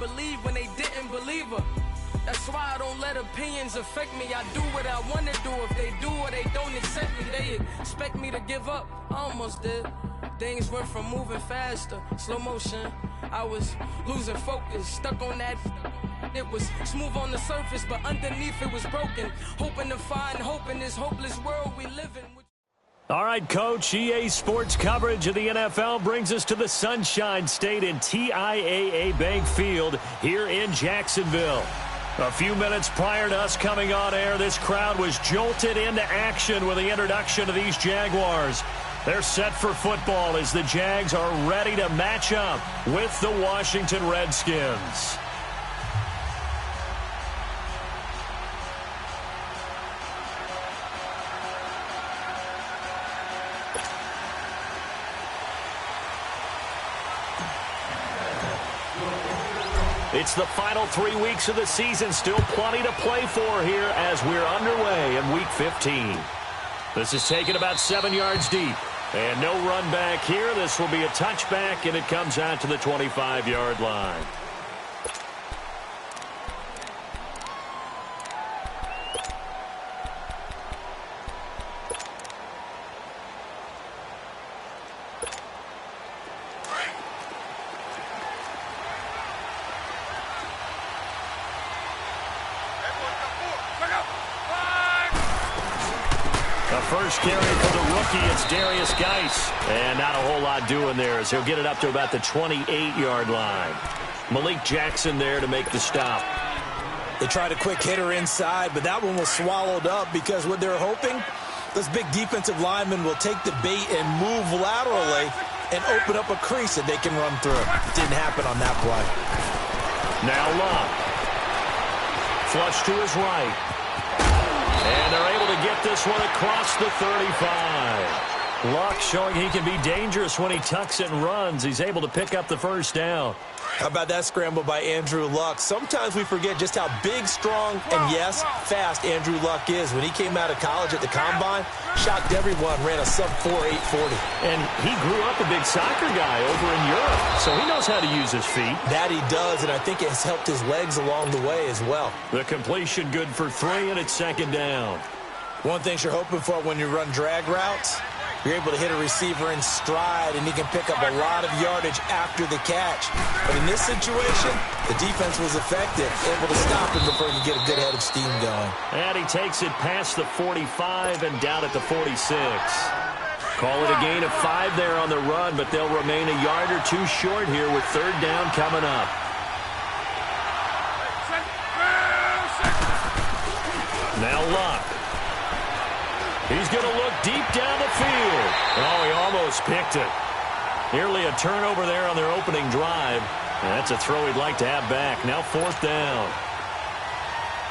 believe when they didn't believe her. That's why I don't let opinions affect me. I do what I want to do. If they do or they don't accept me, they expect me to give up. I almost did. Things went from moving faster, slow motion. I was losing focus, stuck on that. It was smooth on the surface, but underneath it was broken. Hoping to find hope in this hopeless world we live in. All right, Coach, EA Sports coverage of the NFL brings us to the Sunshine State in TIAA Bank Field here in Jacksonville. A few minutes prior to us coming on air, this crowd was jolted into action with the introduction of these Jaguars. They're set for football as the Jags are ready to match up with the Washington Redskins. It's the final 3 weeks of the season. Still plenty to play for here as we're underway in Week 15. This is taken about 7 yards deep. And no run back here. This will be a touchback, and it comes out to the 25-yard line. First carry for the rookie, it's Darius Geis. And not a whole lot doing there as he'll get it up to about the 28-yard line. Malik Jackson there to make the stop. They tried a quick hitter inside, but that one was swallowed up because what they're hoping, this big defensive lineman will take the bait and move laterally and open up a crease that they can run through. Didn't happen on that play. Now Love. Flush to his right. And they're able to get this one across the 35. Luck showing he can be dangerous when he tucks it and runs. He's able to pick up the first down. How about that scramble by Andrew Luck? Sometimes we forget just how big, strong, and, yes, fast Andrew Luck is. When he came out of college at the Combine, shocked everyone, ran a sub-4 840. And he grew up a big soccer guy over in Europe, so he knows how to use his feet. That he does, and I think it has helped his legs along the way as well. The completion good for 3, and it's second down. One thing you're hoping for when you run drag routes, you're able to hit a receiver in stride, and he can pick up a lot of yardage after the catch. But in this situation, the defense was effective, able to stop him before he could get a good head of steam going. And he takes it past the 45 and down at the 46. Call it a gain of 5 there on the run, but they'll remain a yard or two short here with third down coming up. Now Luck. He's going to look deep down the field. Oh, he almost picked it. Nearly a turnover there on their opening drive. And that's a throw he'd like to have back. Now fourth down.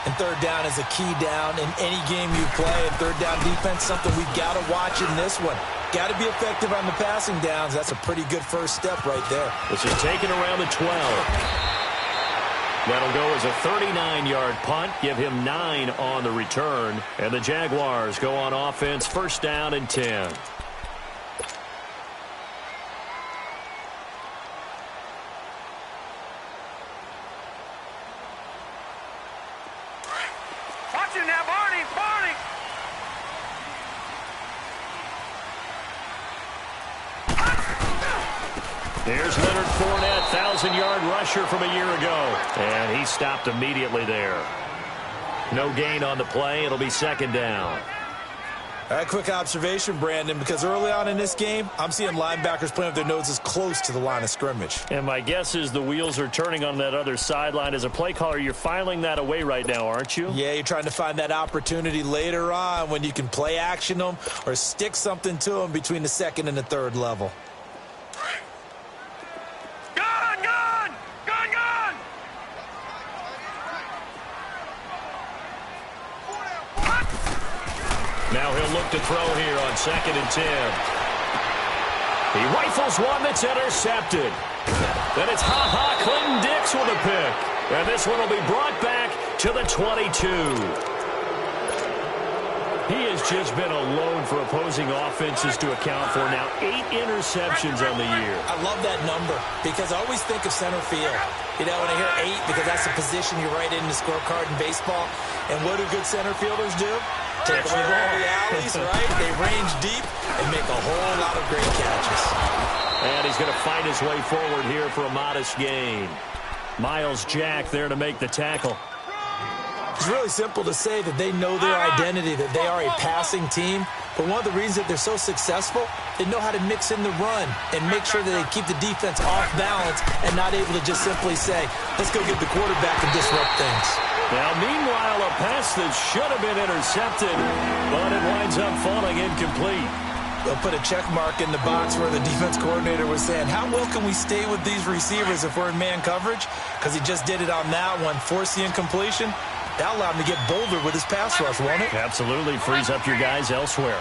And third down is a key down in any game you play. And third down defense, something we've got to watch in this one. Got to be effective on the passing downs. That's a pretty good first step right there. This is taken around the 12. That'll go as a 39-yard punt, give him 9 on the return. And the Jaguars go on offense, first down and 10. Watch him now, Barney! Barney! Here's Leonard Fournette, 1,000-yard rusher from a year ago. And he stopped immediately there. No gain on the play. It'll be second down. All right, quick observation, Brandon, because early on in this game, I'm seeing linebackers playing with their noses close to the line of scrimmage. And my guess is the wheels are turning on that other sideline. As a play caller, you're filing that away right now, aren't you? Yeah, you're trying to find that opportunity later on when you can play action them or stick something to them between the second and the third level. Now he'll look to throw here on second and 10. He rifles one that's intercepted. Then it's Clinton Dix with a pick. And this one will be brought back to the 22. He has just been a load for opposing offenses to account for. Now 8 interceptions on the year. I love that number because I always think of center field. You know, when I hear 8, because that's the position you write in the scorecard in baseball. And what do good center fielders do? Take away all the alleys, right? They range deep and make a whole lot of great catches. And he's going to fight his way forward here for a modest gain. Miles Jack there to make the tackle. It's really simple to say that they know their identity, that they are a passing team. But one of the reasons that they're so successful, they know how to mix in the run and make sure that they keep the defense off balance and not able to just simply say, let's go get the quarterback and disrupt things. Now, meanwhile, a pass that should have been intercepted, but it winds up falling incomplete. They'll put a check mark in the box where the defense coordinator was saying, how well can we stay with these receivers if we're in man coverage? Because he just did it on that one, forced the incompletion. That allowed him to get bolder with his pass rush, won't it? Absolutely. Frees up your guys elsewhere.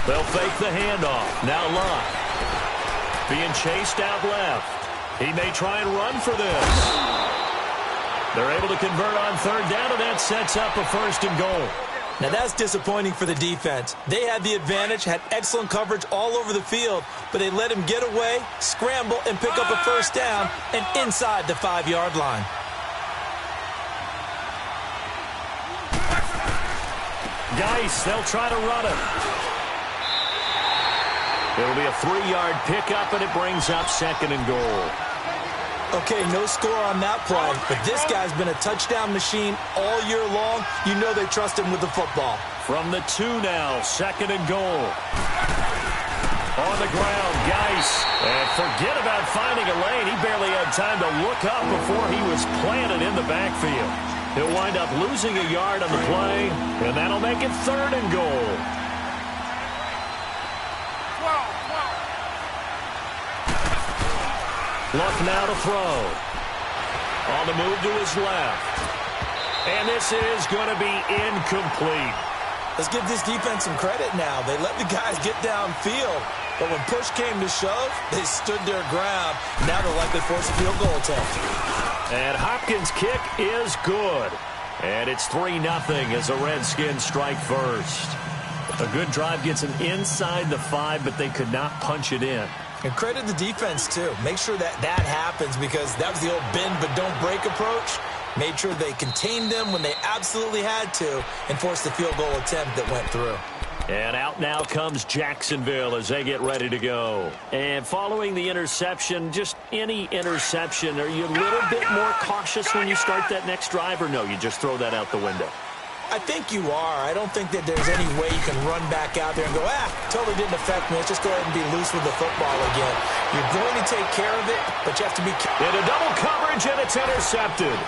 They'll fake the handoff. Now Locke. Being chased out left. He may try and run for this. They're able to convert on third down, and that sets up a 1st and goal. Now that's disappointing for the defense. They had the advantage, had excellent coverage all over the field, but they let him get away, scramble, and pick up a 1st down and inside the 5-yard line. Geis, they'll try to run it. It'll be a 3-yard pickup, and it brings up 2nd and goal. Okay, no score on that play, but this guy's been a touchdown machine all year long. You know they trust him with the football. From the 2 now, 2nd and goal. On the ground, Geis. And forget about finding a lane. He barely had time to look up before he was planted in the backfield. He'll wind up losing a yard on the play, and that'll make it 3rd and goal. Luck now to throw. On the move to his left. And this is going to be incomplete. Let's give this defense some credit now. They let the guys get downfield. But when push came to shove, they stood their ground. Now they'll likely force a field goal attempt. And Hopkins' kick is good. And it's 3-0 as the Redskins strike first. A good drive gets them inside the 5, but they could not punch it in. And credit the defense, too. Make sure that happens because that was the old bend but don't break approach. Made sure they contained them when they absolutely had to and forced the field goal attempt that went through. And out now comes Jacksonville as they get ready to go. And following the interception, just any interception, are you a little bit more cautious when you start that next drive, or no, you just throw that out the window? I think you are. I don't think that there's any way you can run back out there and go, totally didn't affect me. Let's just go ahead and be loose with the football again. You're going to take care of it, but you have to be careful. Into double coverage, and it's intercepted.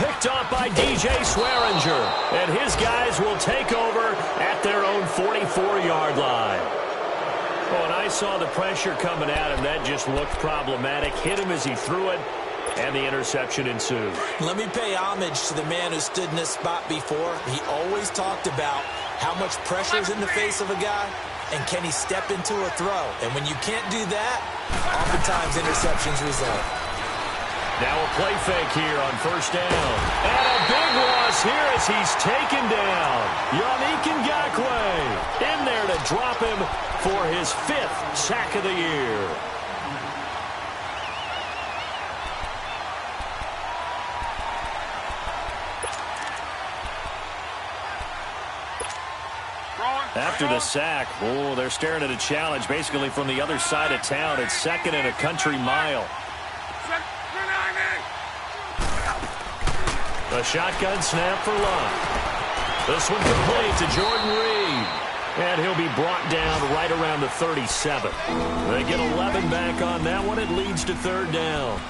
Picked off by DJ Swearinger. And his guys will take over at their own 44-yard line. Oh, and I saw the pressure coming at him. That just looked problematic. Hit him as he threw it. And the interception ensued. Let me pay homage to the man who stood in this spot before. He always talked about how much pressure is in the face of a guy and can he step into a throw. And when you can't do that, oftentimes interceptions result. Now a play fake here on 1st down. And a big loss here as he's taken down. Yannick Ngakoue in there to drop him for his 5th sack of the year. After the sack, they're staring at a challenge basically from the other side of town. It's 2nd and a country mile. A shotgun snap for Locke. This one complete to Jordan Reed. And he'll be brought down right around the 37. They get 11 back on that one. It leads to 3rd down.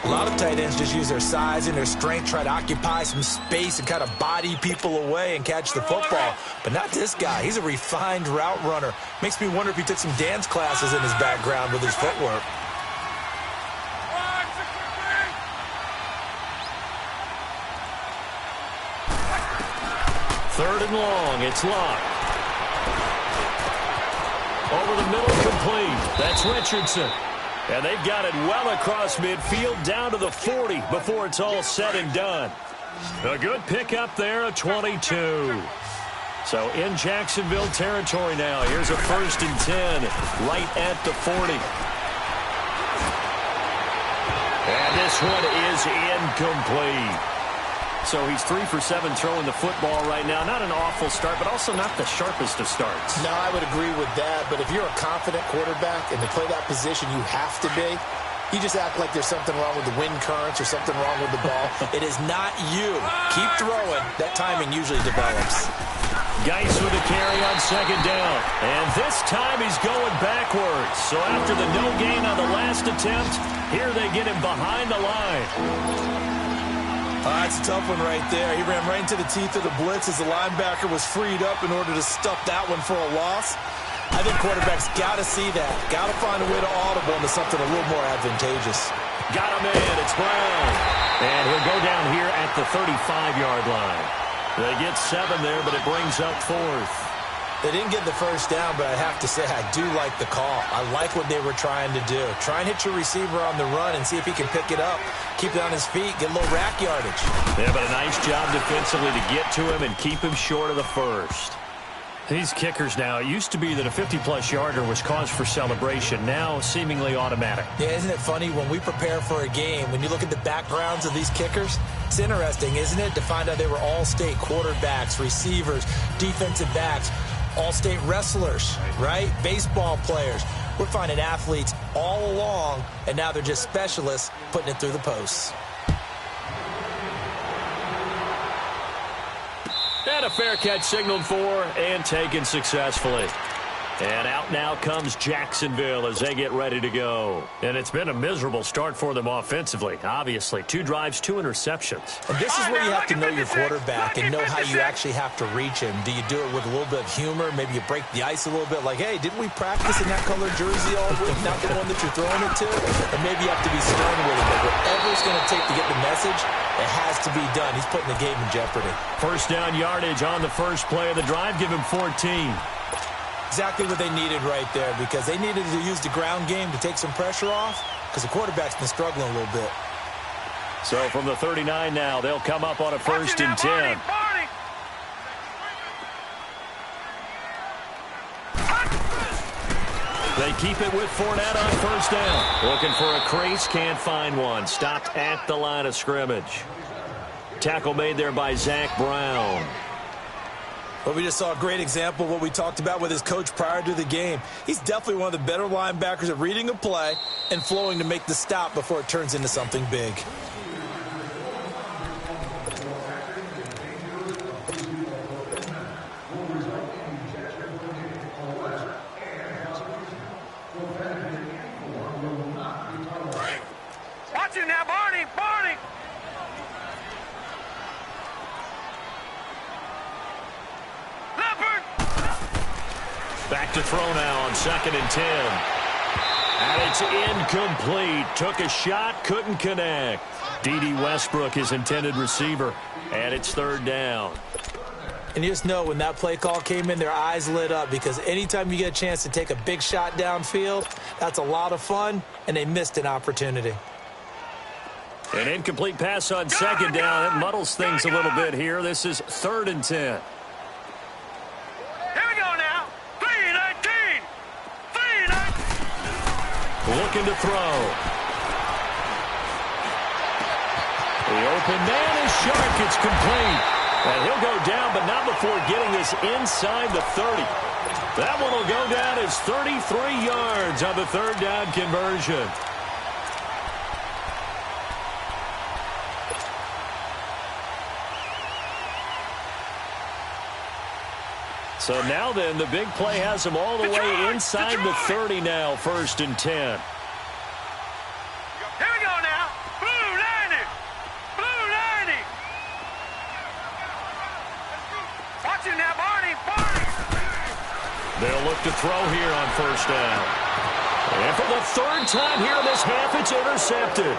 A lot of tight ends just use their size and their strength, try to occupy some space and kind of body people away and catch the football. But not this guy. He's a refined route runner. Makes me wonder if he took some dance classes in his background with his footwork. Third and long. It's Locke. Over the middle, complete. That's Richardson. And they've got it well across midfield down to the 40 before it's all said and done. A good pickup there, a 22. So in Jacksonville territory now. Here's a 1st and 10 right at the 40. And this one is incomplete. So he's 3 for 7 throwing the football right now. Not an awful start, but also not the sharpest of starts. No, I would agree with that. But if you're a confident quarterback and to play that position, you have to be. You just act like there's something wrong with the wind currents or something wrong with the ball. It is not you. Keep throwing. That timing usually develops. Geis with a carry on 2nd down. And this time he's going backwards. So after the no gain on the last attempt, here they get him behind the line. That's a tough one right there. He ran right into the teeth of the blitz as the linebacker was freed up in order to stuff that one for a loss. I think quarterbacks got to see that. Got to find a way to audible into something a little more advantageous. Got him in. It's Brown. And he'll go down here at the 35-yard line. They get 7 there, but it brings up 4th. They didn't get the first down, but I have to say I do like the call. I like what they were trying to do. Try and hit your receiver on the run and see if he can pick it up. Keep it on his feet, get a little rack yardage. Yeah, but a nice job defensively to get to him and keep him short of the first. These kickers now, it used to be that a 50-plus yarder was cause for celebration. Now, seemingly automatic. Yeah, isn't it funny? When we prepare for a game, when you look at the backgrounds of these kickers, it's interesting, isn't it, to find out they were all-state quarterbacks, receivers, defensive backs, all-state wrestlers, right? Baseball players. We're finding athletes all along, and now they're just specialists putting it through the posts. And a fair catch signaled for and taken successfully. And out now comes Jacksonville as they get ready to go. And it's been a miserable start for them offensively, obviously. 2 drives, 2 interceptions. And this is where you have to know your quarterback and know how you actually have to reach him. Do you do it with a little bit of humor? Maybe you break the ice a little bit like, hey, didn't we practice in that colored jersey all week? Not the one that you're throwing it to? Or maybe you have to be stern with it. But whatever it's going to take to get the message, it has to be done. He's putting the game in jeopardy. 1st down yardage on the first play of the drive. Give him 14. Exactly what they needed right there, because they needed to use the ground game to take some pressure off, because the quarterback's been struggling a little bit. So from the 39 now, they'll come up on a 1st and 10. They keep it with Fournette on 1st down. Looking for a crease, can't find one. Stopped at the line of scrimmage. Tackle made there by Zach Brown. Well, we just saw a great example of what we talked about with his coach prior to the game. He's definitely one of the better linebackers at reading a play and flowing to make the stop before it turns into something big. Watch it now, Barney! Barney! Back to throw now on 2nd and 10. And it's incomplete. Took a shot, couldn't connect. D.D. Westbrook, his intended receiver. And it's 3rd down. And you just know when that play call came in, their eyes lit up, because anytime you get a chance to take a big shot downfield, that's a lot of fun, and they missed an opportunity. An incomplete pass on 2nd down. It muddles things a little bit here. This is 3rd and 10. Looking to throw. The open man is sharp. It's complete. And he'll go down, but not before getting this inside the 30. That one will go down as 33 yards on the 3rd down conversion. So now then, the big play has them all the way inside the 30 now, 1st and 10. Here we go now. Blue 90. Blue 90. Watch it now, Barney. Barney. They'll look to throw here on 1st down. And for the 3rd time here in this half, it's intercepted.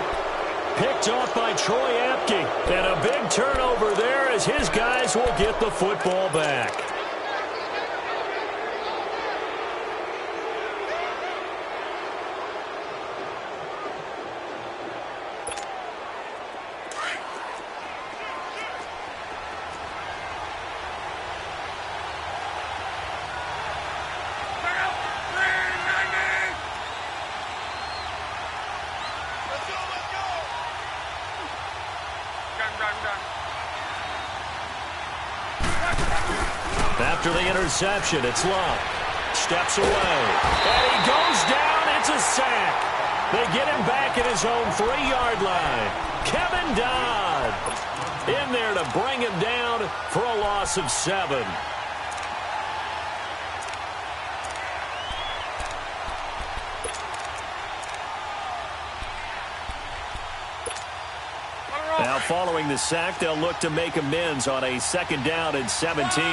Picked off by Troy Apke. And a big turnover there as his guys will get the football back. After the interception, it's Luck. Steps away. And he goes down. It's a sack. They get him back at his own 3-yard line. Kevin Dodd in there to bring him down for a loss of 7. Now, following the sack, they'll look to make amends on a 2nd down and 17.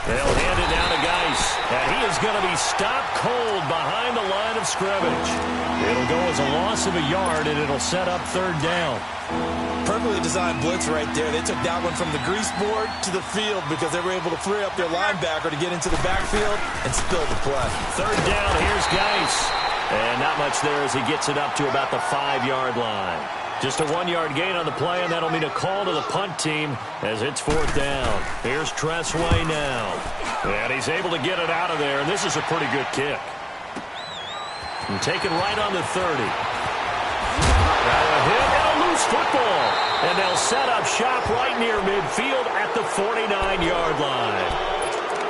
They'll hand it down to Geis, and he is going to be stopped cold behind the line of scrimmage. It'll go as a loss of a yard, and it'll set up 3rd down. Perfectly designed blitz right there. They took that one from the grease board to the field because they were able to free up their linebacker to get into the backfield and spill the play. 3rd down, here's Geis. And not much there as he gets it up to about the 5-yard line. Just a 1-yard gain on the play, and that'll mean a call to the punt team as it's 4th down. Here's Tressway now. And he's able to get it out of there, and this is a pretty good kick. And taken right on the 30. Now a hit and a loose football. And they'll set up shop right near midfield at the 49-yard line.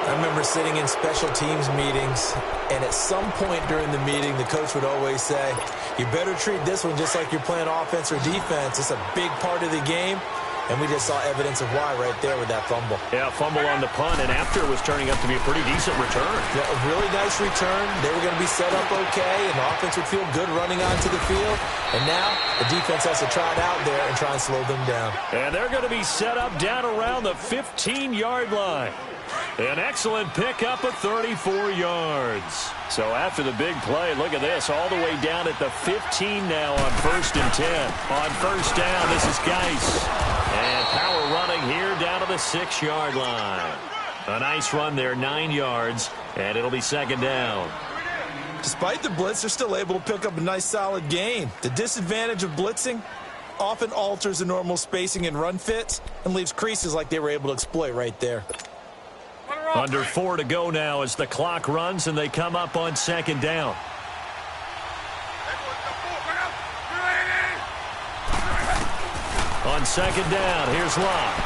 I remember sitting in special teams meetings, and at some point during the meeting, the coach would always say, you better treat this one just like you're playing offense or defense. It's a big part of the game. And we just saw evidence of why right there with that fumble. Yeah, fumble on the punt, and after it was turning up to be a pretty decent return. Yeah, a really nice return. They were going to be set up okay, and the offense would feel good running onto the field. And now the defense has to try it out there and try and slow them down. And they're going to be set up down around the 15-yard line. An excellent pickup of 34 yards. So after the big play, look at this, all the way down at the 15 now on 1st and 10. On 1st down, this is Geis. And power running here down to the 6-yard line. A nice run there, 9 yards, and it'll be 2nd down. Despite the blitz, they're still able to pick up a nice solid gain. The disadvantage of blitzing often alters the normal spacing and run fits and leaves creases like they were able to exploit right there. Under 4 to go now as the clock runs and they come up on 2nd down. On 2nd down, here's Locke.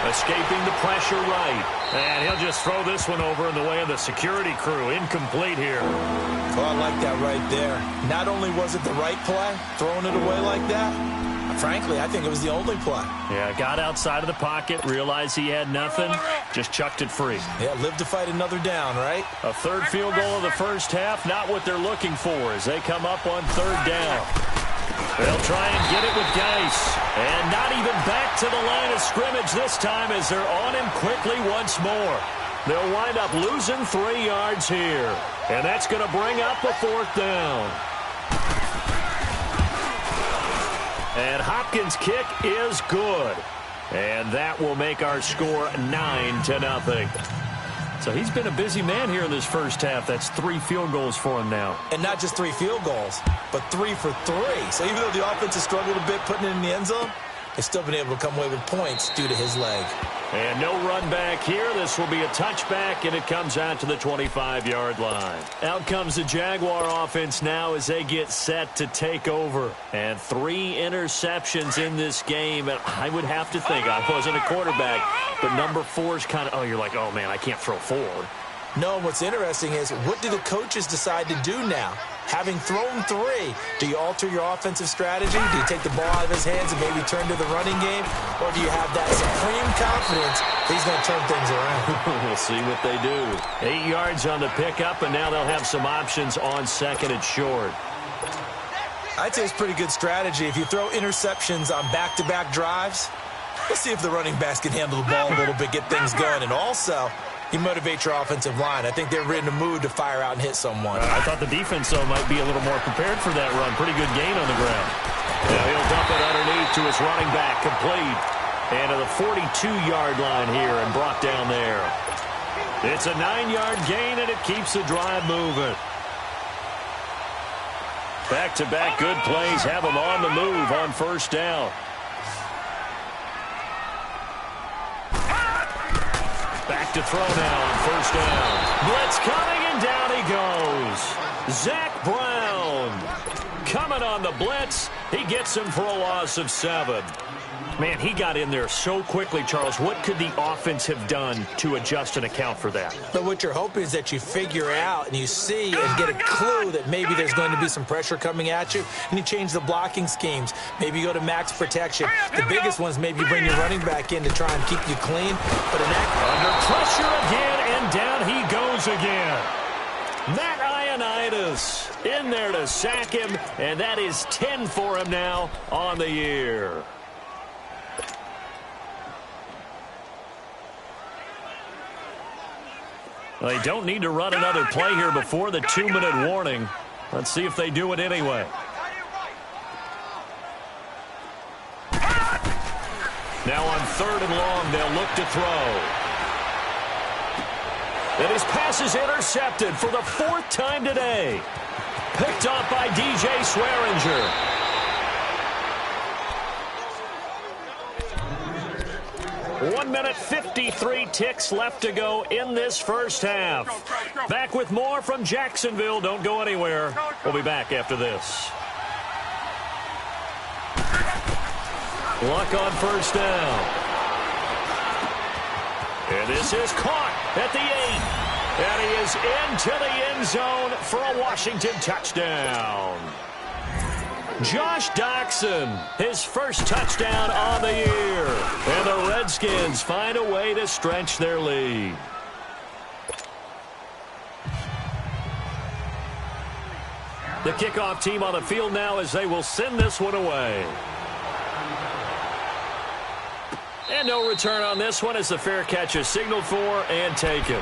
Escaping the pressure right. And he'll just throw this one over in the way of the security crew. Incomplete here. Oh, I like that right there. Not only was it the right play, throwing it away like that, frankly, I think it was the only play. Yeah, got outside of the pocket, realized he had nothing, just chucked it free. Yeah, live to fight another down, right? A 3rd field goal of the first half, not what they're looking for as they come up on 3rd down. They'll try and get it with Geis. And not even back to the line of scrimmage this time as they're on him quickly once more. They'll wind up losing 3 yards here. And that's going to bring up a 4th down. And Hopkins' kick is good. And that will make our score 9-0. So he's been a busy man here in this first half. That's 3 field goals for him now. And not just 3 field goals, but 3 for 3. So even though the offense has struggled a bit putting it in the end zone, they've still been able to come away with points due to his leg. And no run back here. This will be a touchback, and it comes out to the 25-yard line. Out comes the Jaguar offense now as they get set to take over. And 3 interceptions in this game. And I would have to think, I wasn't a quarterback, but number 4 is kind of, oh, you're like, oh, man, I can't throw 4. No, what's interesting is what do the coaches decide to do now? Having thrown 3, do you alter your offensive strategy? Do you take the ball out of his hands and maybe turn to the running game? Or do you have that supreme confidence that he's going to turn things around? We'll see what they do. 8 yards on the pickup, and now they'll have some options on 2nd and short. I'd say it's pretty good strategy. If you throw interceptions on back-to-back drives, let's see if the running backs can handle the ball a little bit, get things going. And also, you motivate your offensive line. I think they're in the mood to fire out and hit someone. I thought the defense, though, might be a little more prepared for that run. Pretty good gain on the ground. Now he'll dump it underneath to his running back, complete. And to the 42-yard line here and brought down there. It's a 9-yard gain, and it keeps the drive moving. Back-to-back good plays have them on the move on 1st down. Back to throw now on 1st down. Blitz coming, and down he goes. Zach Brown. Coming on the blitz, he gets him for a loss of 7. Man, he got in there so quickly, Charles. What could the offense have done to adjust and account for that? But what you're hoping is that you figure out and you see and get a clue that maybe there's going to be some pressure coming at you, and you change the blocking schemes. Maybe you go to max protection. The biggest ones, maybe you bring your running back in to try and keep you clean. But in that under pressure again, and down he goes again. Matt Ioannidis in there to sack him, and that is 10 for him now on the year. They don't need to run another play here before the 2-minute warning. Let's see if they do it anyway. Now on 3rd and long, they'll look to throw. And his pass is intercepted for the 4th time today. Picked off by DJ Swearinger. 1 minute 53 ticks left to go in this first half. Back with more from Jacksonville. Don't go anywhere. We'll be back after this. Luck on 1st down. And this is caught at the 8. And he is into the end zone for a Washington touchdown. Josh Doxson, his first touchdown on the year. And the Redskins find a way to stretch their lead. The kickoff team on the field now as they will send this one away. And no return on this one as the fair catch is signaled for and taken.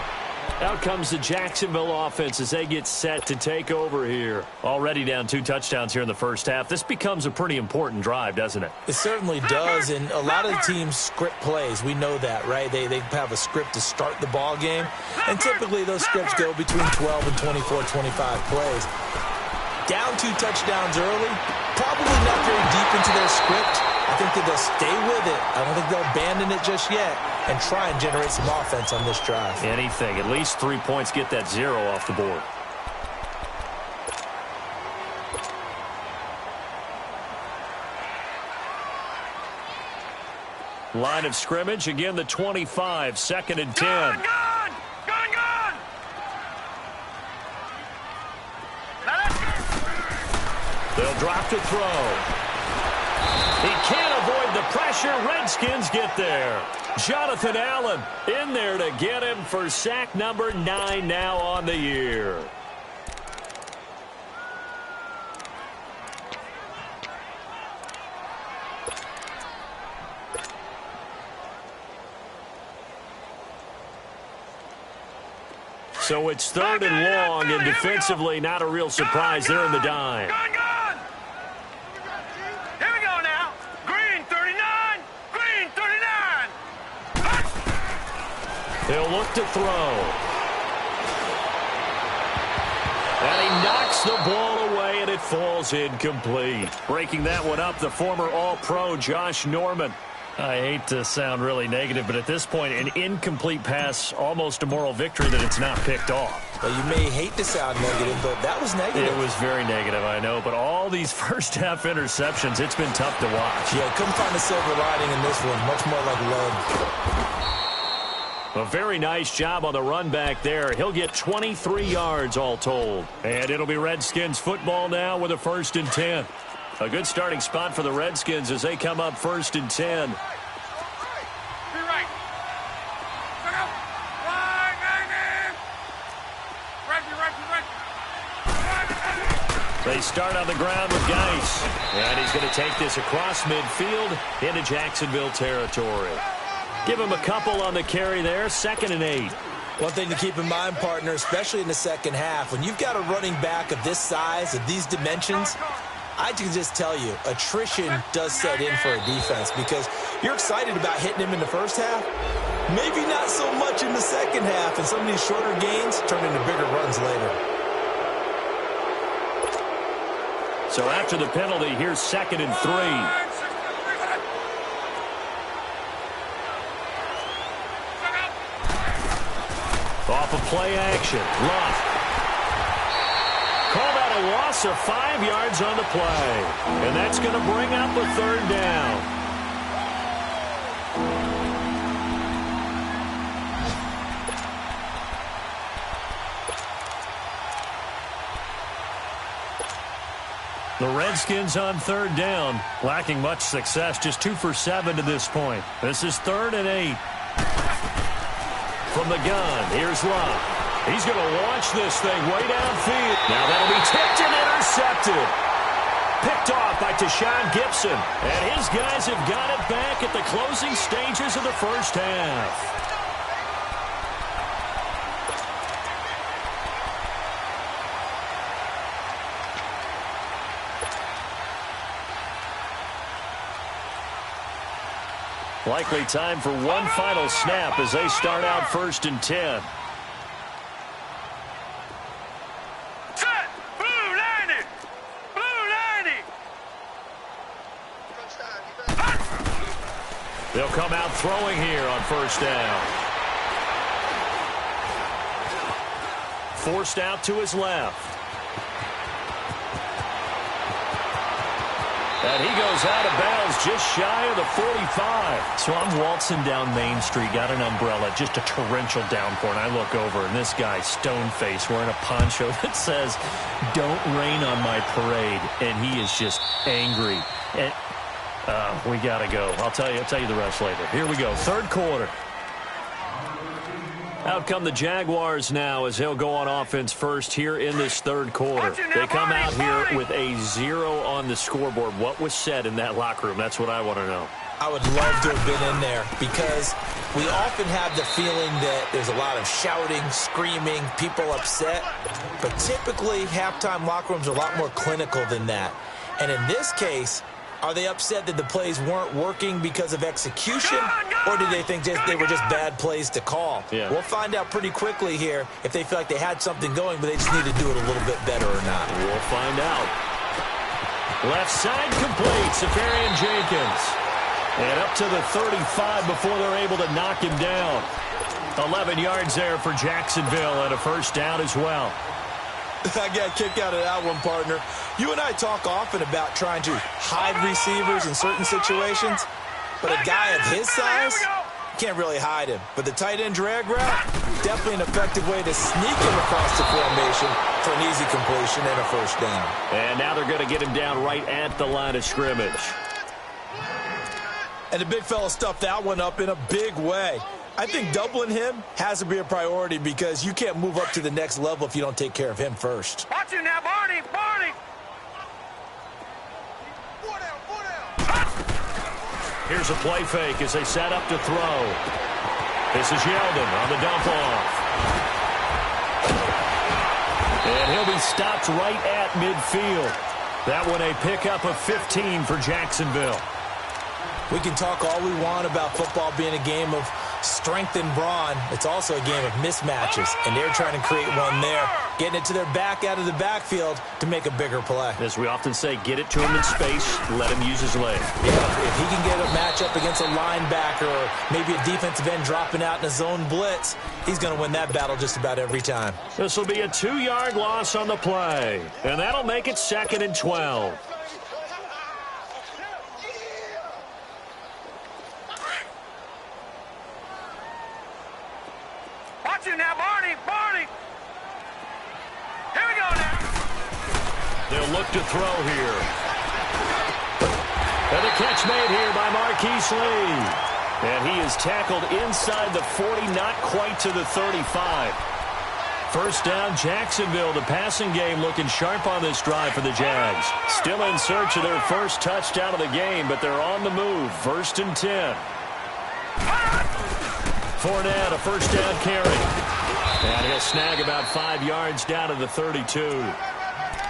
Out comes the Jacksonville offense as they get set to take over here. Already down 2 touchdowns here in the first half. This becomes a pretty important drive, doesn't it? It certainly does, and a lot of the teams script plays. We know that, right? They have a script to start the ball game, and typically those scripts go between 12 and 24, 25 plays. Down 2 touchdowns early, probably not very deep into their script. I think that they'll stay with it. I don't think they'll abandon it just yet and try and generate some offense on this drive. Anything. At least 3 points, get that 0 off the board. Line of scrimmage, again the 25, 2nd and 10. Gone! They'll drop to throw. He can't avoid the pressure. Redskins get there. Jonathan Allen in there to get him for sack number 9 now on the year. So it's 3rd and long, and defensively not a real surprise. They're in the dime. Gone! Here we go now. Green 39. Green 39. They'll look to throw. And he knocks the ball away, and it falls incomplete. Breaking that one up, the former All-Pro Josh Norman. I hate to sound really negative, but at this point, an incomplete pass, almost a moral victory that it's not picked off. Well, you may hate to sound negative, but that was negative. It was very negative, I know, but all these first-half interceptions, it's been tough to watch. Yeah, couldn't find a silver lining in this one. Much more like lead. A very nice job on the run back there. He'll get 23 yards all told. And it'll be Redskins football now with a 1st and 10. A good starting spot for the Redskins as they come up 1st and 10. They start on the ground with Geis. And he's going to take this across midfield into Jacksonville territory. Give him a couple on the carry there. 2nd and 8. One thing to keep in mind, partner, especially in the second half, when you've got a running back of this size, of these dimensions, I can just tell you, attrition does set in for a defense because you're excited about hitting him in the first half. Maybe not so much in the second half, and some of these shorter gains turn into bigger runs later. So after the penalty, here's 2nd and 3. Off of play action. Luck. Call that a loss of 5 yards on the play. And that's going to bring up a third down. The Redskins on third down, lacking much success, just 2 for 7 to this point. This is 3rd and 8. From the gun, here's Love. He's going to launch this thing way downfield. Now that'll be tipped and intercepted. Picked off by Tashawn Gibson. And his guys have got it back at the closing stages of the first half. Likely time for one final snap as they start out 1st and 10. Set! Blue 90! Blue 90! They'll come out throwing here on 1st down. Forced out to his left. And he goes out of bounds just shy of the 45. So I'm waltzing down Main Street, got an umbrella, just a torrential downpour, and I look over, and this guy, stone-faced, wearing a poncho that says, "Don't rain on my parade," and he is just angry. And we got to go. I'll tell you the rest later. Here we go, 3rd quarter. Out come the Jaguars now as they'll go on offense first here in this 3rd quarter. They come out here with a 0 on the scoreboard. What was said in that locker room? That's what I want to know. I would love to have been in there because we often have the feeling that there's a lot of shouting, screaming, people upset. But typically, halftime locker rooms are a lot more clinical than that. And in this case, are they upset that the plays weren't working because of execution, or do they think they were just bad plays to call? Yeah. We'll find out pretty quickly here if they feel like they had something going, but they just need to do it a little bit better or not. We'll find out. Left side complete, Safarian Jenkins. And up to the 35 before they're able to knock him down. 11 yards there for Jacksonville and a 1st down as well. I got a kick out of that one, partner. You and I talk often about trying to hide receivers in certain situations, but a guy of his size, can't really hide him. But the tight end drag route, definitely an effective way to sneak him across the formation for an easy completion and a 1st down. And now they're going to get him down right at the line of scrimmage. And the big fella stuffed that one up in a big way. I think doubling him has to be a priority because you can't move up to the next level if you don't take care of him first. Watch it now, Barney! Barney! Here's a play fake as they set up to throw. This is Yeldon on the dump off. And he'll be stopped right at midfield. That one a pickup of 15 for Jacksonville. We can talk all we want about football being a game of strength and brawn. It's also a game of mismatches, and they're trying to create one there, getting it to their back out of the backfield to make a bigger play. As we often say, get it to him in space, let him use his leg. Yeah, if he can get a matchup against a linebacker or maybe a defensive end dropping out in a zone blitz, he's going to win that battle just about every time. This will be a 2-yard loss on the play, and that'll make it 2nd and 12. Watch it now, Barney! Barney! Here we go now! They'll look to throw here. And the catch made here by Marquise Lee. And he is tackled inside the 40, not quite to the 35. 1st down, Jacksonville. The passing game looking sharp on this drive for the Jags. Still in search of their first touchdown of the game, but they're on the move. 1st and 10. Fournette, a 1st down carry. And he'll snag about 5 yards down to the 32.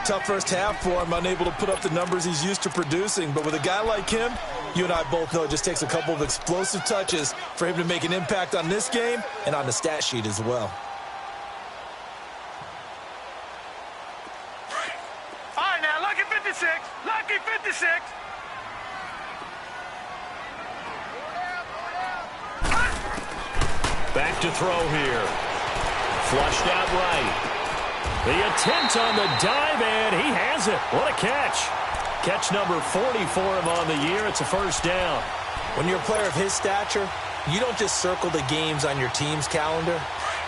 Tough first half for him, unable to put up the numbers he's used to producing. But with a guy like him, you and I both know it just takes a couple of explosive touches for him to make an impact on this game and on the stat sheet as well. All right, now, lucky 56. Lucky 56. Back to throw here. Flushed out right. The attempt on the dive, and he has it. What a catch. Catch number 40 for him on the year. It's a first down. When you're a player of his stature, you don't just circle the games on your team's calendar.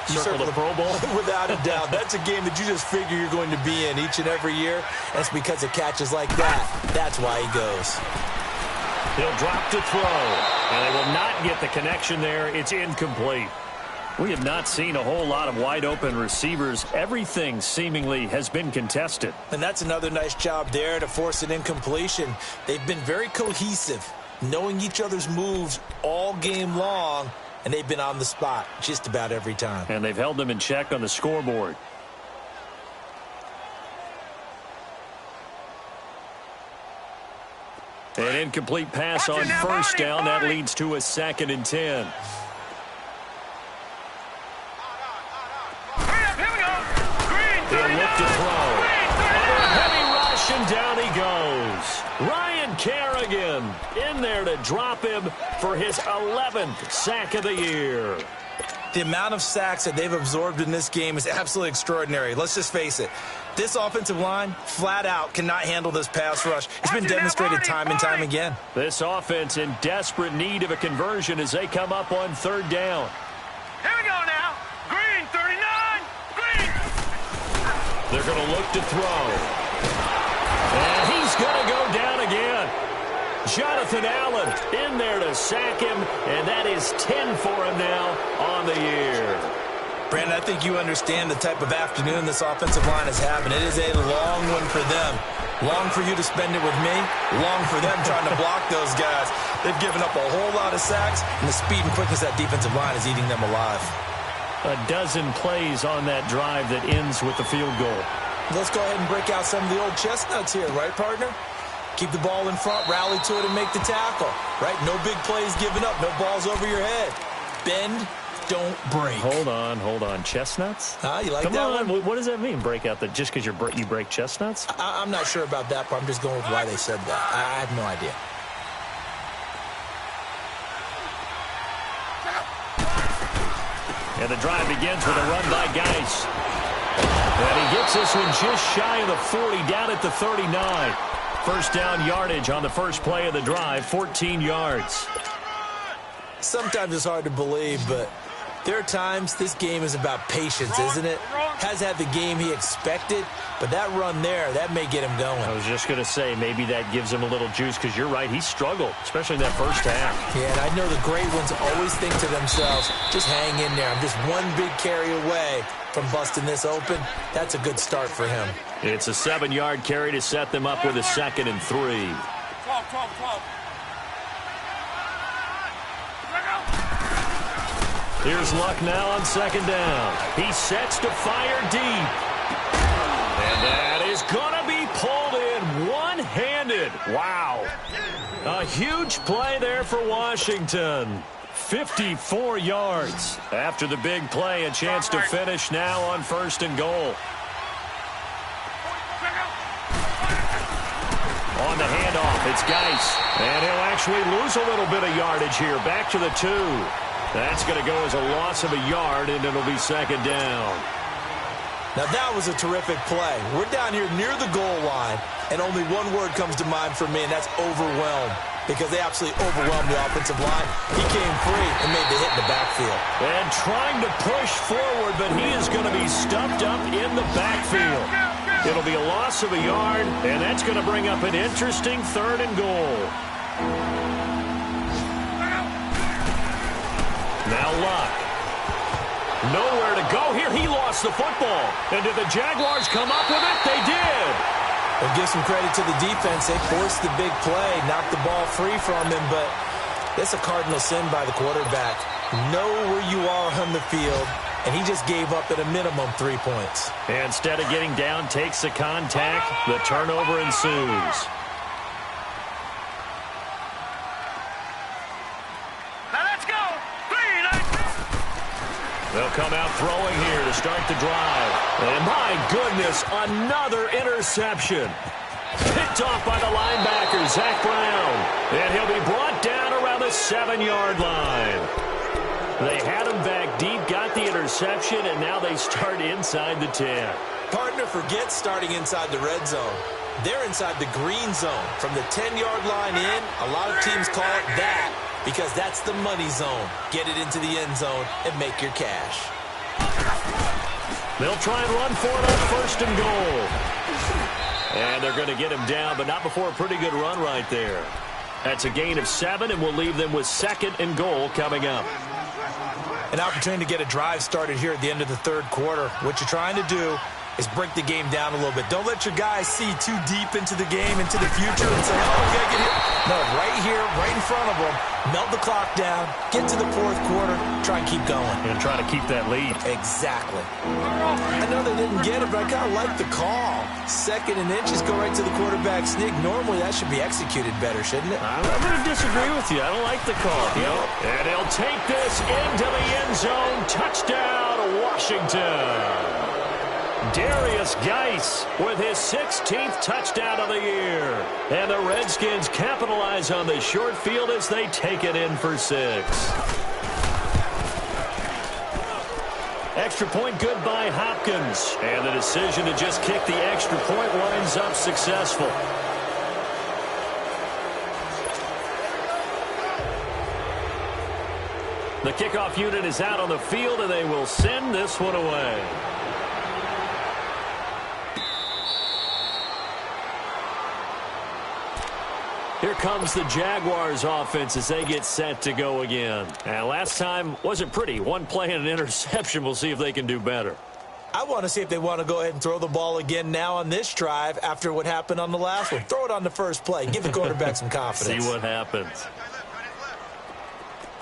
You circle the Pro Bowl? Without a doubt. That's a game that you just figure you're going to be in each and every year. And it's because of catches like that. That's why he goes. He'll drop to throw. And they will not get the connection there. It's incomplete. We have not seen a whole lot of wide-open receivers. Everything seemingly has been contested. And that's another nice job there to force an incompletion. They've been very cohesive, knowing each other's moves all game long, and they've been on the spot just about every time. And they've held them in check on the scoreboard. An incomplete pass on first down. That leads to a 2nd and 10. He'll look to throw. Under a heavy rush, and down he goes. Ryan Kerrigan in there to drop him for his 11th sack of the year. The amount of sacks that they've absorbed in this game is absolutely extraordinary. Let's just face it. This offensive line, flat out, cannot handle this pass rush. It's been demonstrated time and time again. This offense in desperate need of a conversion as they come up on 3rd down. Here we go now. Green, 39. Green. They're going to look to throw. And he's going to go down again. Jonathan Allen in there to sack him, and that is 10 for him now on the year. Brandon, I think you understand the type of afternoon this offensive line is having. It is a long one for them. Long for you to spend it with me. Long for them trying to block those guys. They've given up a whole lot of sacks, and the speed and quickness of that defensive line is eating them alive. A dozen plays on that drive that ends with the field goal. Let's go ahead and break out some of the old chestnuts here, right, partner? Keep the ball in front, rally to it, and make the tackle, right? No big plays given up, no balls over your head. Bend, don't break. Hold on. Chestnuts? You like Come that on. one? What does that mean, break out? Just because you break chestnuts? I'm not sure about that part. I'm just going with why they said that. I have no idea. And the drive begins with a run by Geis. And he gets this one just shy of the 40, down at the 39. First down yardage on the first play of the drive, 14 yards. Sometimes it's hard to believe, but there are times this game is about patience, isn't it? Has had the game he expected, but that run there, that may get him going. I was just going to say, maybe that gives him a little juice, because you're right, he struggled, especially in that first half. Yeah, and I know the great ones always think to themselves, just hang in there. I'm just one big carry away from busting this open. That's a good start for him. It's a 7-yard carry to set them up with a 2nd and 3. 12. Here's Luck now on 2nd down. He sets to fire deep. And that is going to be pulled in one-handed. Wow. A huge play there for Washington. 54 yards. After the big play, a chance to finish now on 1st and goal. On the handoff, it's Geis. And he'll actually lose a little bit of yardage here. Back to the 2. That's going to go as a loss of a yard, and it'll be 2nd down. Now, that was a terrific play. We're down here near the goal line, and only one word comes to mind for me, and that's overwhelmed, because they absolutely overwhelmed the offensive line. He came free and made the hit in the backfield. And trying to push forward, but he is going to be stuffed up in the backfield. It'll be a loss of a yard, and that's going to bring up an interesting 3rd and goal. Now Luck. Nowhere to go here. He lost the football. And did the Jaguars come up with it? They did. Well, give some credit to the defense. They forced the big play, knocked the ball free from him, but it's a cardinal sin by the quarterback. Know where you are on the field, and he just gave up at a minimum 3 points. And instead of getting down, takes the contact. The turnover ensues. They'll come out throwing here to start the drive. And my goodness, another interception. Picked off by the linebacker, Zach Brown. And he'll be brought down around the 7-yard line. They had him back deep, got the interception, and now they start inside the 10. Partner, forget starting inside the red zone. They're inside the green zone. From the 10-yard line in, a lot of teams call it that because that's the money zone. Get it into the end zone and make your cash. They'll try and run for it on first and goal. And they're going to get him down, but not before a pretty good run right there. That's a gain of 7, and we'll leave them with second and goal coming up. An opportunity to get a drive started here at the end of the third quarter. What you're trying to do is break the game down a little bit. Don't let your guys see too deep into the game, into the future, and say, oh, we got to get here. No, right here, right in front of them, melt the clock down, get to the fourth quarter, try and keep going. And try to keep that lead. Exactly. I know they didn't get it, but I kind of like the call. Second and inches, go right to the quarterback sneak. Normally, that should be executed better, shouldn't it? I'm going to disagree with you. I don't like the call. And he'll take this into the end zone. Touchdown, Washington. Darius Geis with his 16th touchdown of the year. And the Redskins capitalize on the short field as they take it in for 6. Extra point good by Hopkins. And the decision to just kick the extra point winds up successful. The kickoff unit is out on the field, and they will send this one away. Here comes the Jaguars offense as they get set to go again. And last time wasn't pretty. One play and an interception. We'll see if they can do better. I want to see if they want to go ahead and throw the ball again now on this drive after what happened on the last one. Throw it on the first play. Give the quarterback some confidence. See what happens.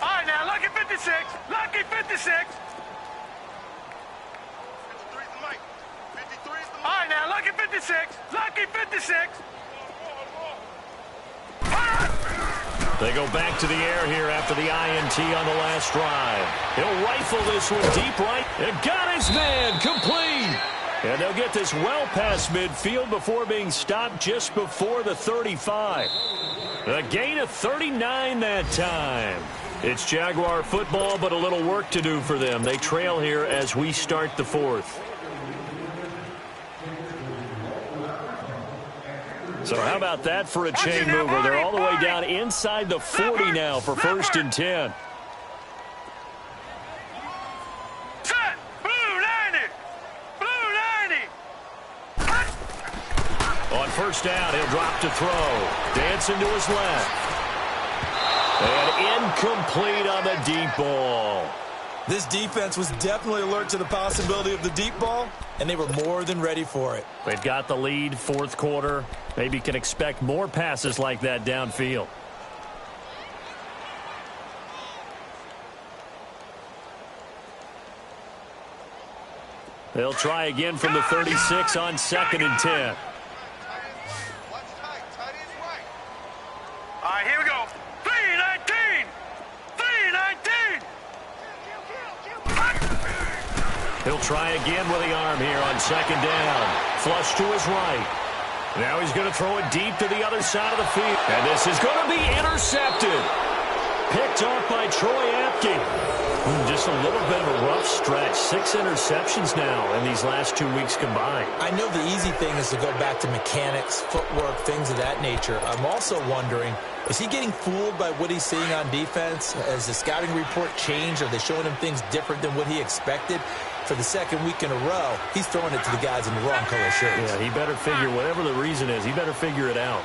All right, now, lucky 56. Lucky 56. All right, now, lucky 56. Lucky 56. They go back to the air here after the INT on the last drive. He'll rifle this one deep right. And got his man complete. And they'll get this well past midfield before being stopped just before the 35. A gain of 39 that time. It's Jaguar football, but a little work to do for them. They trail here as we start the fourth. So how about that for a chain mover? They're all the way down inside the 40 now for first and 10. Set. Blue 90. Blue 90. On first down, he'll drop to throw. Dancing to his left. And incomplete on the deep ball. This defense was definitely alert to the possibility of the deep ball, and they were more than ready for it. They've got the lead, fourth quarter. Maybe can expect more passes like that downfield. They'll try again from the 36 on second and 10. All right, here we go. 319. 319. He'll try again with the arm here on second down. Flush to his right. Now he's going to throw it deep to the other side of the field. And this is going to be intercepted. Picked off by Troy Apke. Just a little bit of a rough stretch. 6 interceptions now in these last 2 weeks combined. I know the easy thing is to go back to mechanics, footwork, things of that nature. I'm also wondering, is he getting fooled by what he's seeing on defense? Has the scouting report changed? Are they showing him things different than what he expected? For the second week in a row, he's throwing it to the guys in the wrong color shirts. Yeah, he better figure, whatever the reason is, he better figure it out.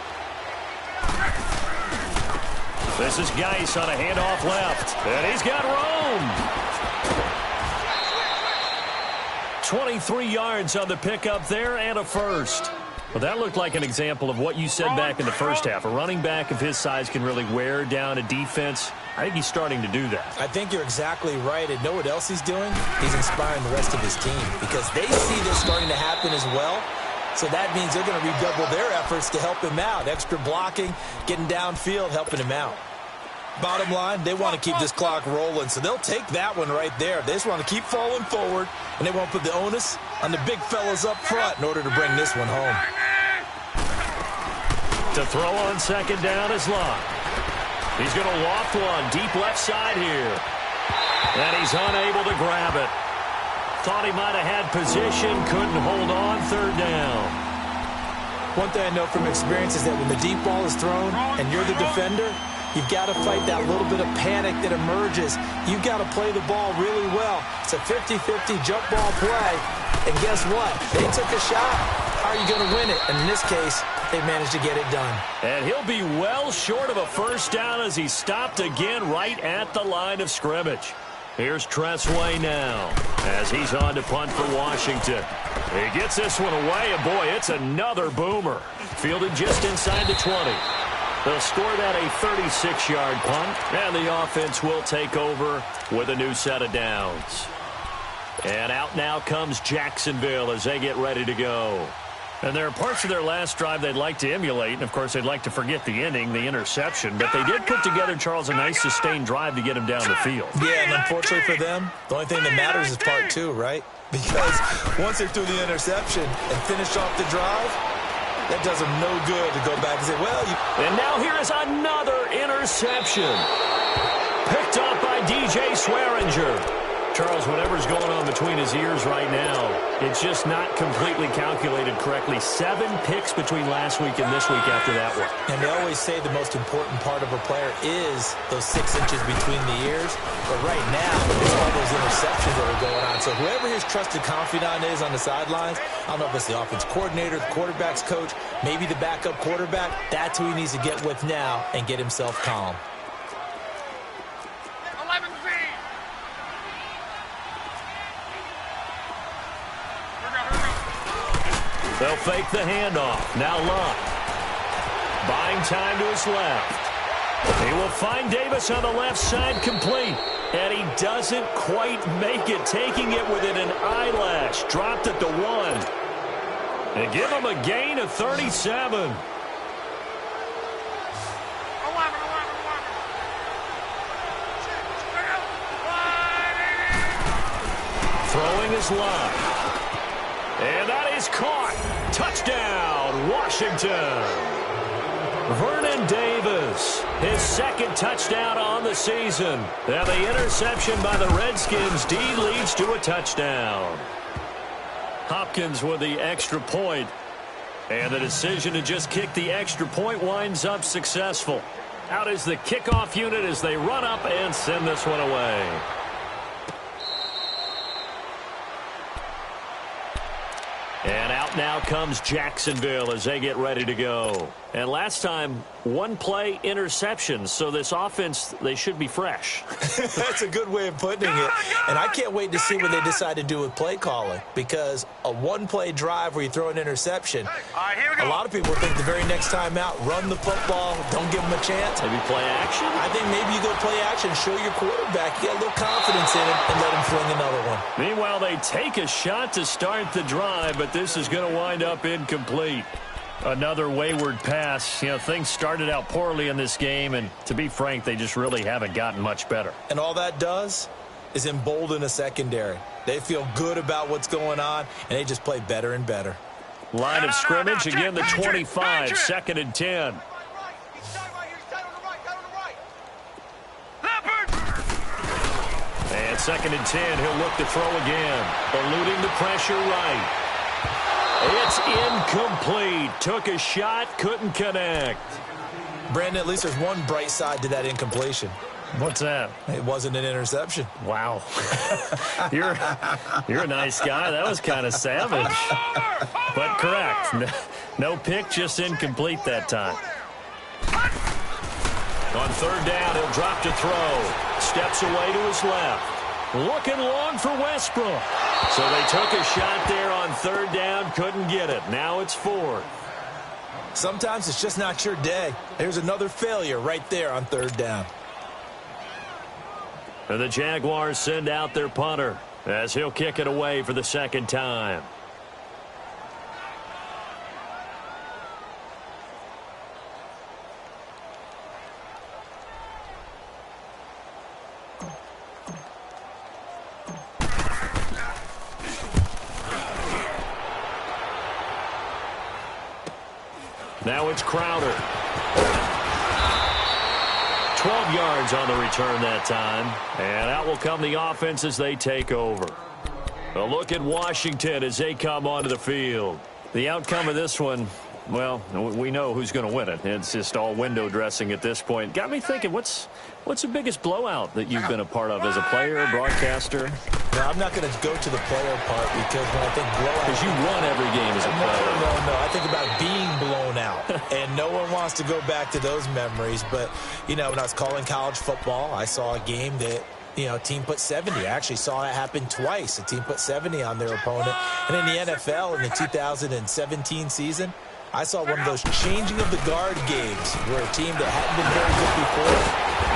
This is Geis on a handoff left. And he's got room. 23 yards on the pickup there and a first. Well, that looked like an example of what you said back in the first half. A running back of his size can really wear down a defense. I think he's starting to do that. I think you're exactly right. And know what else he's doing? He's inspiring the rest of his team because they see this starting to happen as well. So that means they're going to redouble their efforts to help him out. Extra blocking, getting downfield, helping him out. Bottom line, they want to keep this clock rolling, so they'll take that one right there. They just want to keep falling forward, and they won't put the onus on the big fellas up front in order to bring this one home. To throw on second down is Locke. He's going to loft one deep left side here. And he's unable to grab it. Thought he might have had position, couldn't hold on, third down. One thing I know from experience is that when the deep ball is thrown and you're the defender, you've got to fight that little bit of panic that emerges. You've got to play the ball really well. It's a 50-50 jump ball play. And guess what? They took a shot. How are you going to win it? And in this case, they managed to get it done. And he'll be well short of a first down as he stopped again right at the line of scrimmage. Here's Tressway now as he's on to punt for Washington. He gets this one away, and boy, it's another boomer. Fielded just inside the 20. They'll score that a 36-yard punt, and the offense will take over with a new set of downs. And out now comes Jacksonville as they get ready to go. And there are parts of their last drive they'd like to emulate, and, of course, they'd like to forget the ending, the interception. But they did put together, Charles, a nice sustained drive to get him down the field. Yeah, and unfortunately for them, the only thing that matters is part two, right? Because once they threw the interception and finished off the drive, that does them no good to go back and say, well, you... And now here is another interception. Picked up by DJ Swearinger. Charles, whatever's going on between his ears right now, it's just not completely calculated correctly. 7 picks between last week and this week after that one. And they always say the most important part of a player is those 6 inches between the ears. But right now, it's all those interceptions that are going on. So whoever his trusted confidant is on the sidelines, I don't know if it's the offense coordinator, the quarterback's coach, maybe the backup quarterback, that's who he needs to get with now and get himself calm. They'll fake the handoff. Now Lott. Buying time to his left. He will find Davis on the left side complete. And he doesn't quite make it, taking it within an eyelash. Dropped at the 1. And give him a gain of 37. Throwing is Lott. And that is caught. Touchdown, Washington. Vernon Davis, his second touchdown on the season. And the interception by the Redskins. D leads to a touchdown. Hopkins with the extra point. And the decision to just kick the extra point winds up successful. Out is the kickoff unit as they run up and send this one away. And out now comes Jacksonville as they get ready to go. And last time, 1 play interception. So this offense, they should be fresh. That's a good way of putting it. And I can't wait to see what they decide to do with play calling. Because a 1-play drive where you throw an interception, a lot of people think the very next time out, run the football, don't give them a chance. Maybe play action? I think maybe you go play action, show your quarterback, you get a little confidence in him, and let him fling another one. Meanwhile, they take a shot to start the drive, but this is going to wind up incomplete. Another wayward pass. You know, things started out poorly in this game, and to be frank, they just really haven't gotten much better. And all that does is embolden a secondary. They feel good about what's going on, and they just play better and better. Line of scrimmage, again the 25, 2nd and 10. And 2nd and 10, he'll look to throw again. Eluding the pressure right. It's incomplete. Took a shot, couldn't connect. Brandon, at least there's one bright side to that incompletion. What's that? It wasn't an interception. Wow. You're a nice guy. That was kind of savage. But correct. No pick, just incomplete that time. On 3rd down, he'll drop to throw. Steps away to his left. Looking long for Westbrook. So they took a shot there on 3rd down, couldn't get it. Now it's 4th. Sometimes it's just not your day. There's another failure right there on 3rd down. And the Jaguars send out their punter as he'll kick it away for the 2nd time. Now it's Crowder. 12 yards on the return that time. And out will come the offense as they take over. A look at Washington as they come onto the field. The outcome of this one, well, we know who's going to win it. It's just all window dressing at this point. Got me thinking, what's the biggest blowout that you've been a part of as a player, broadcaster? No, I'm not going to go to the player part because when I think blowout... Because you won every game as a player. No. I think about being blown out. And no one wants to go back to those memories. But, when I was calling college football, I saw a game that... a team put 70. I actually saw it happen twice. A team put 70 on their opponent. And in the NFL in the 2017 season, I saw one of those changing of the guard games where a team that hadn't been very good before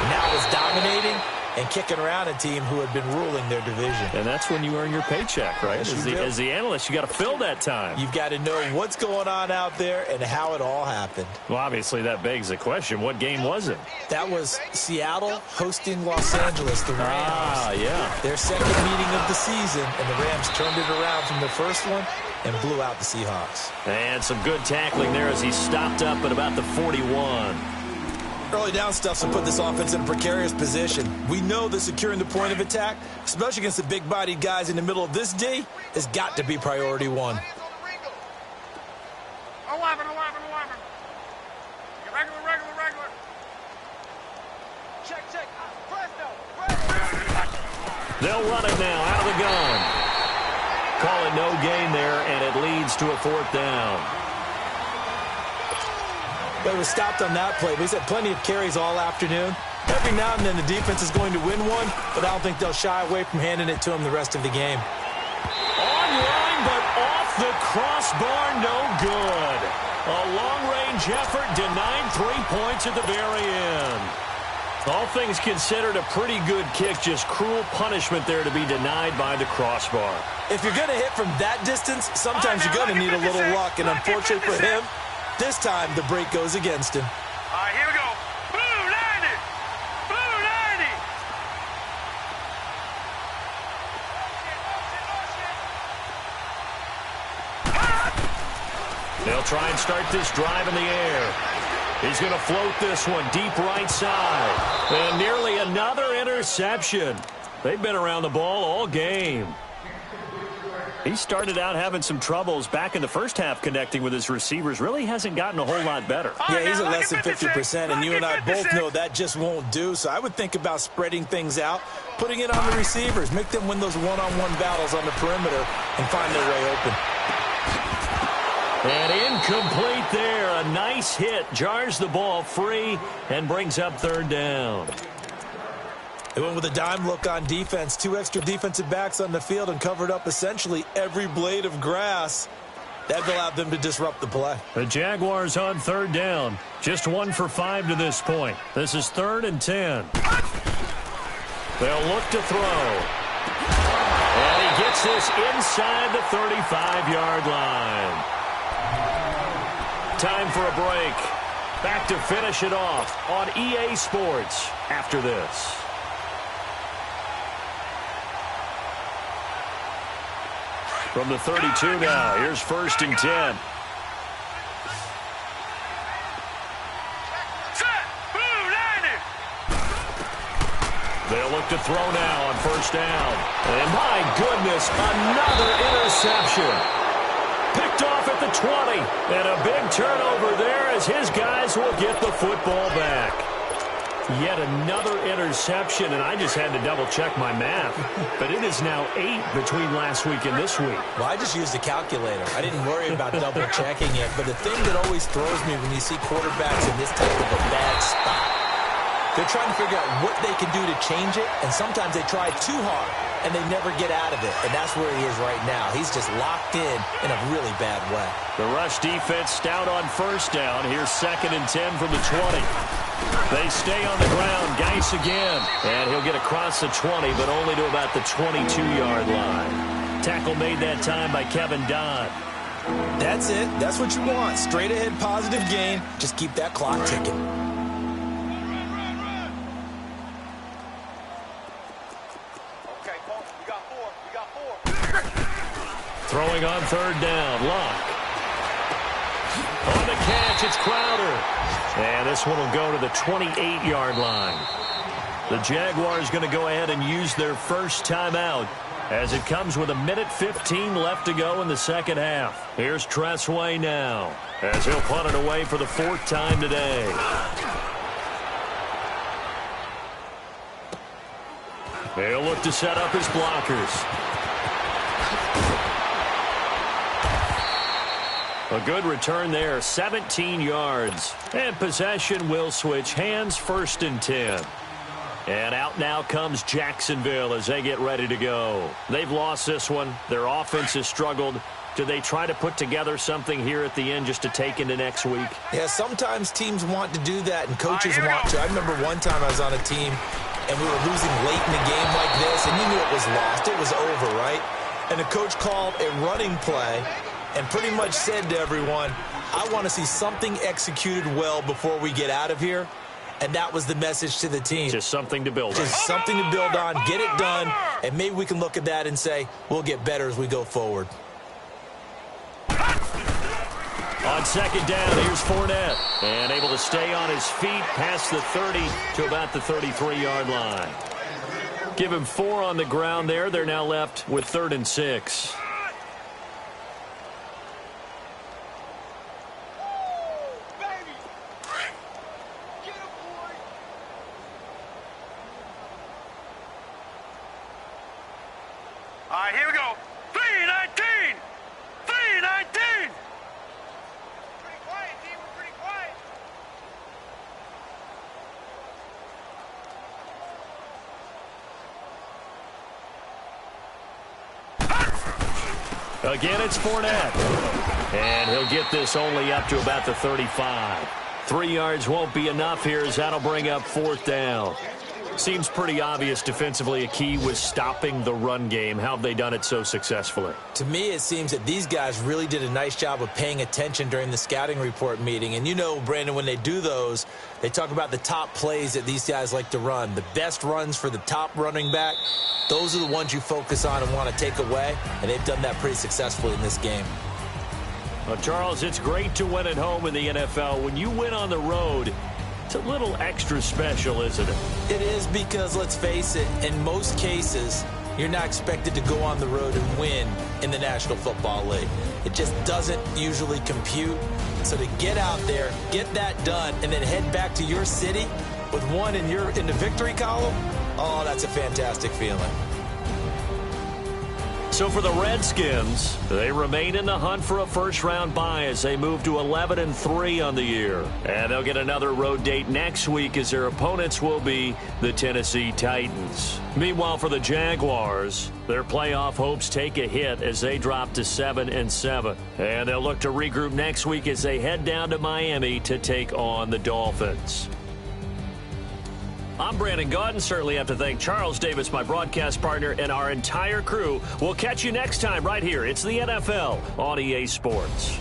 now was dominating and kicking around a team who had been ruling their division. And that's when you earn your paycheck, right? As the analyst, you got to fill that time. You've got to know what's going on out there and how it all happened. Well, obviously, that begs the question, what game was it? That was Seattle hosting Los Angeles, the Rams. Ah, yeah. Their second meeting of the season, and the Rams turned it around from the first one and blew out the Seahawks. And some good tackling there as he stopped up at about the 41. Early down stuff to put this offense in a precarious position. We know that securing the point of attack, especially against the big-bodied guys in the middle of this D, has got to be priority one. 11. Regular. Check. They'll run it now out of the gun. Call it no gain there, and it leads to a 4th down. But it was stopped on that play. But he's had plenty of carries all afternoon. Every now and then the defense is going to win one, but I don't think they'll shy away from handing it to him the rest of the game. Online, but off the crossbar, no good. A long-range effort denied 3 points at the very end. All things considered, a pretty good kick, just cruel punishment there to be denied by the crossbar. If you're going to hit from that distance, sometimes you're going to need a little luck, and unfortunately for him, this time the break goes against him. All right, here we go. Blue 90. They'll try and start this drive in the air. He's going to float this one deep right side. And nearly another interception. They've been around the ball all game. He started out having some troubles back in the first half connecting with his receivers. Really hasn't gotten a whole lot better. Yeah, he's at less than 50%, and you and I both know that just won't do. So I would think about spreading things out, putting it on the receivers, make them win those one-on-one battles on the perimeter and find their way open. And incomplete there. A nice hit. Jars the ball free and brings up 3rd down. They went with a dime look on defense. 2 extra defensive backs on the field and covered up essentially every blade of grass. That allowed them to disrupt the play. The Jaguars on 3rd down. Just 1 for 5 to this point. This is 3rd and 10. They'll look to throw. And he gets this inside the 35-yard line. Time for a break. Back to finish it off on EA Sports after this. From the 32 now, here's 1st and 10. They'll look to throw now on 1st down. And my goodness, another interception. Picked off at the 20. And a big turnover there as his guys will get the football back. Yet another interception, and I just had to double-check my math. But it is now 8 between last week and this week. Well, I just used a calculator. I didn't worry about double-checking it. But the thing that always throws me when you see quarterbacks in this type of a bad spot, they're trying to figure out what they can do to change it, and sometimes they try too hard, and they never get out of it. And that's where he is right now. He's just locked in a really bad way. The rush defense stout on 1st down. Here's 2nd and 10 from the 20. They stay on the ground. Geis again. And he'll get across the 20, but only to about the 22-yard line. Tackle made that time by Kevin Dodd. That's it. That's what you want. Straight ahead positive gain. Just keep that clock ticking. Okay, folks, we got four. Throwing on 3rd down. Luck. On the catch, it's Crowder. And this one will go to the 28-yard line. The Jaguars going to go ahead and use their first timeout as it comes with 1:15 left to go in the second half. Here's Tressway now as he'll punt it away for the 4th time today. He'll look to set up his blockers. A good return there, 17 yards. And possession will switch hands, 1st and 10. And out now comes Jacksonville as they get ready to go. They've lost this one. Their offense has struggled. Do they try to put together something here at the end just to take into next week? Yeah, sometimes teams want to do that and coaches want to. I remember one time I was on a team and we were losing late in the game like this, and you knew it was lost. It was over, right? And the coach called a running play and pretty much said to everyone, I want to see something executed well before we get out of here. And that was the message to the team. Just something to build on. Just something to build on, get it done, and maybe we can look at that and say, we'll get better as we go forward. On 2nd down, here's Fournette. And able to stay on his feet past the 30 to about the 33-yard line. Give him 4 on the ground there. They're now left with 3rd and 6. All right, here we go. 3-19! 3-19! Pretty quiet, team. We're pretty quiet. Again, it's Fournette. And he'll get this only up to about the 35. 3 yards won't be enough here as that'll bring up 4th down. Seems pretty obvious defensively a key was stopping the run game. How have they done it so successfully? To me, it seems that these guys really did a nice job of paying attention during the scouting report meeting. And you know, Brandon, when they do those, they talk about the top plays that these guys like to run. The best runs for the top running back, those are the ones you focus on and want to take away. And they've done that pretty successfully in this game. Well, Charles, it's great to win at home in the NFL. When you win on the road, it's a little extra special, isn't it? It is because, let's face it, in most cases, you're not expected to go on the road and win in the National Football League. It just doesn't usually compute. So to get out there, get that done, and then head back to your city with one in the victory column, oh, that's a fantastic feeling. So for the Redskins, they remain in the hunt for a first-round bye as they move to 11-3 on the year. And they'll get another road date next week as their opponents will be the Tennessee Titans. Meanwhile, for the Jaguars, their playoff hopes take a hit as they drop to 7-7. And they'll look to regroup next week as they head down to Miami to take on the Dolphins. I'm Brandon Gaudin. Certainly have to thank Charles Davis, my broadcast partner, and our entire crew. We'll catch you next time right here. It's the NFL on EA Sports.